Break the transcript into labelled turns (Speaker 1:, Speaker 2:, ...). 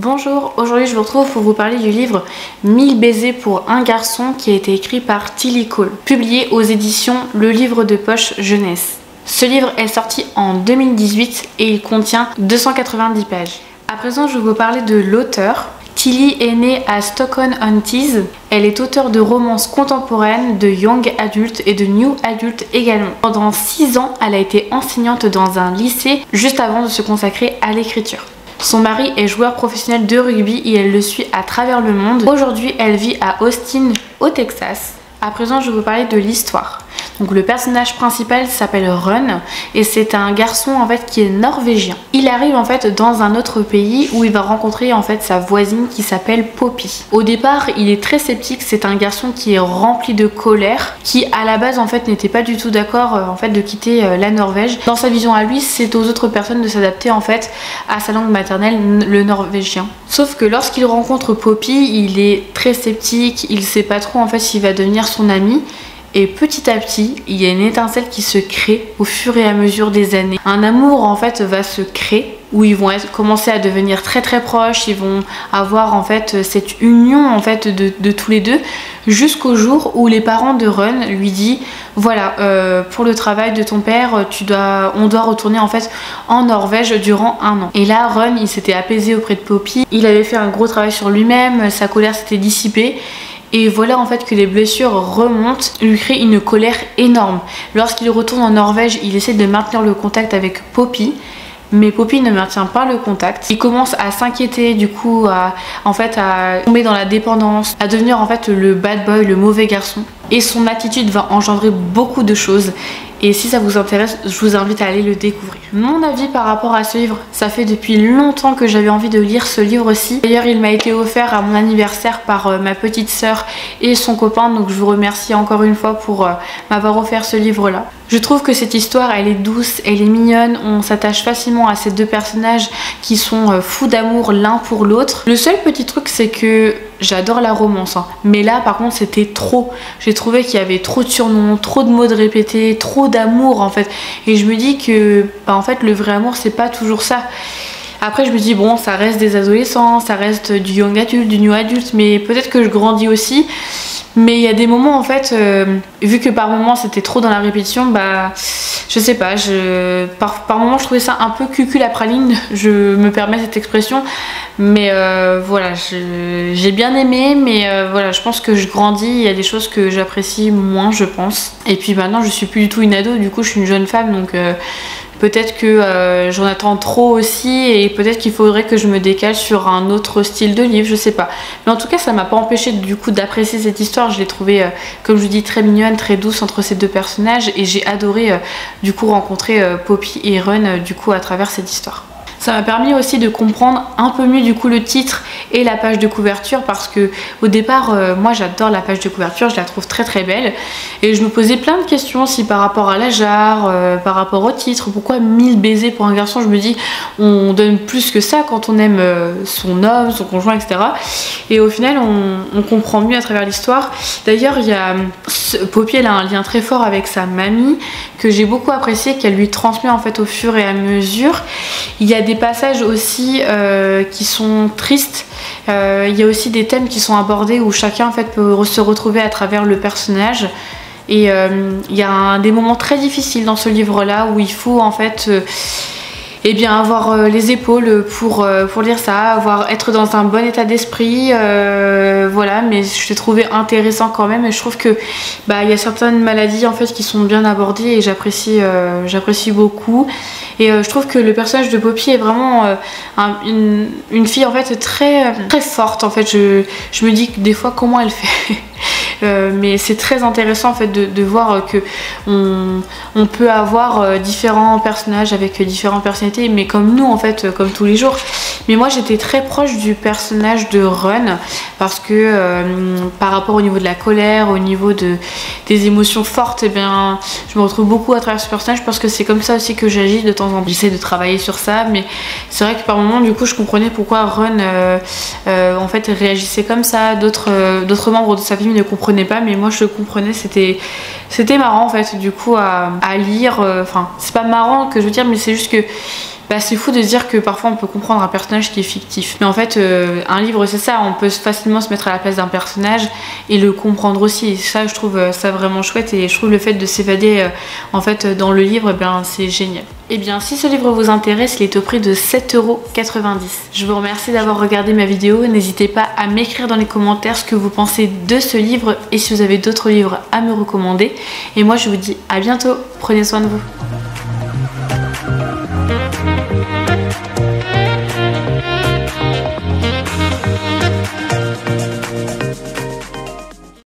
Speaker 1: Bonjour, aujourd'hui je vous retrouve pour vous parler du livre 1000 baisers pour un garçon qui a été écrit par Tilly Cole, publié aux éditions Le Livre de Poche Jeunesse. Ce livre est sorti en 2018 et il contient 290 pages. À présent je vais vous parler de l'auteur. Tilly est née à Stockton-on-Tees. Elle est auteure de romances contemporaines, de young adult et de new adult également. Pendant 6 ans, elle a été enseignante dans un lycée juste avant de se consacrer à l'écriture. Son mari est joueur professionnel de rugby et elle le suit à travers le monde. Aujourd'hui, elle vit à Austin, au Texas. À présent, je vais vous parler de l'histoire. Donc le personnage principal s'appelle Run et c'est un garçon en fait qui est norvégien. Il arrive en fait dans un autre pays où il va rencontrer en fait sa voisine qui s'appelle Poppy. Au départ, il est très sceptique, c'est un garçon qui est rempli de colère, qui à la base en fait n'était pas du tout d'accord en fait de quitter la Norvège. Dans sa vision à lui, c'est aux autres personnes de s'adapter en fait à sa langue maternelle, le norvégien. Sauf que lorsqu'il rencontre Poppy, il est très sceptique, il sait pas trop en fait s'il va devenir son ami. Et petit à petit, il y a une étincelle qui se crée au fur et à mesure des années. Un amour en fait va se créer où ils vont commencer à devenir très très proches, ils vont avoir en fait cette union en fait de tous les deux jusqu'au jour où les parents de Run lui disent voilà pour le travail de ton père on doit retourner en fait en Norvège durant 1 an. Et là Run il s'était apaisé auprès de Poppy, il avait fait un gros travail sur lui-même, sa colère s'était dissipée. Et voilà en fait que les blessures remontent, lui créent une colère énorme. Lorsqu'il retourne en Norvège, il essaie de maintenir le contact avec Poppy, mais Poppy ne maintient pas le contact. Il commence à s'inquiéter du coup, à tomber dans la dépendance, à devenir en fait le bad boy, le mauvais garçon. Et son attitude va engendrer beaucoup de choses. Et si ça vous intéresse, je vous invite à aller le découvrir. Mon avis par rapport à ce livre, ça fait depuis longtemps que j'avais envie de lire ce livre-ci. D'ailleurs, il m'a été offert à mon anniversaire par ma petite sœur et son copain. Donc je vous remercie encore une fois pour m'avoir offert ce livre-là. Je trouve que cette histoire, elle est douce, elle est mignonne. On s'attache facilement à ces deux personnages qui sont fous d'amour l'un pour l'autre. Le seul petit truc, c'est que j'adore la romance, hein. Mais là par contre c'était trop. J'ai trouvé qu'il y avait trop de surnoms, trop de mots répétés, trop d'amour en fait. Et je me dis que en fait le vrai amour c'est pas toujours ça. Après je me dis bon ça reste des adolescents, ça reste du young adulte, du new adulte, mais peut-être que je grandis aussi. Mais il y a des moments en fait, vu que par moments c'était trop dans la répétition, bah je sais pas, par moments je trouvais ça un peu cucul à praline, je me permets cette expression. Mais voilà, j'ai bien aimé, mais voilà, je pense que je grandis, il y a des choses que j'apprécie moins je pense. Et puis maintenant je suis plus du tout une ado, du coup je suis une jeune femme donc... peut-être que j'en attends trop aussi et peut-être qu'il faudrait que je me décale sur un autre style de livre, je sais pas. Mais en tout cas ça m'a pas empêché du coup d'apprécier cette histoire, je l'ai trouvée comme je vous dis très mignonne, très douce entre ces deux personnages et j'ai adoré du coup rencontrer Poppy et Run du coup à travers cette histoire. Ça m'a permis aussi de comprendre un peu mieux du coup le titre et la page de couverture parce que au départ moi j'adore la page de couverture, je la trouve très très belle et je me posais plein de questions aussi par rapport à la jarre, par rapport au titre, pourquoi 1000 baisers pour un garçon. Je me dis on donne plus que ça quand on aime son homme, son conjoint etc. Et au final on comprend mieux à travers l'histoire. D'ailleurs il y a Poppy, elle a un lien très fort avec sa mamie que j'ai beaucoup apprécié, qu'elle lui transmet en fait au fur et à mesure. Il y a des passages aussi qui sont tristes, il y a aussi des thèmes qui sont abordés où chacun en fait peut se retrouver à travers le personnage. Et il y a des moments très difficiles dans ce livre là où il faut en fait eh bien avoir les épaules pour lire ça, être dans un bon état d'esprit, voilà. Mais je l'ai trouvé intéressant quand même et je trouve que il y a certaines maladies en fait qui sont bien abordées et j'apprécie beaucoup. Et je trouve que le personnage de Poppy est vraiment une fille en fait très très forte en fait. Je me dis que des fois comment elle fait. Mais c'est très intéressant en fait de voir que on peut avoir différents personnages avec différentes personnalités, mais comme nous en fait, comme tous les jours. Mais moi j'étais très proche du personnage de Run parce que par rapport au niveau de la colère, au niveau des émotions fortes, et bien je me retrouve beaucoup à travers ce personnage parce que c'est comme ça aussi que j'agis de temps en temps. J'essaie de travailler sur ça, mais c'est vrai que par moments du coup je comprenais pourquoi Run en fait réagissait comme ça. D'autres membres de sa famille ne comprenaient pas, mais moi je le comprenais. C'était marrant en fait du coup à lire. Enfin c'est pas marrant que je veux dire, mais c'est juste que bah, c'est fou de dire que parfois on peut comprendre un personnage qui est fictif. Mais en fait, un livre c'est ça, on peut facilement se mettre à la place d'un personnage et le comprendre aussi. Et ça, je trouve ça vraiment chouette et je trouve le fait de s'évader en fait dans le livre, ben, c'est génial. Et bien si ce livre vous intéresse, il est au prix de 7,90 €. Je vous remercie d'avoir regardé ma vidéo. N'hésitez pas à m'écrire dans les commentaires ce que vous pensez de ce livre et si vous avez d'autres livres à me recommander. Et moi je vous dis à bientôt, prenez soin de vous.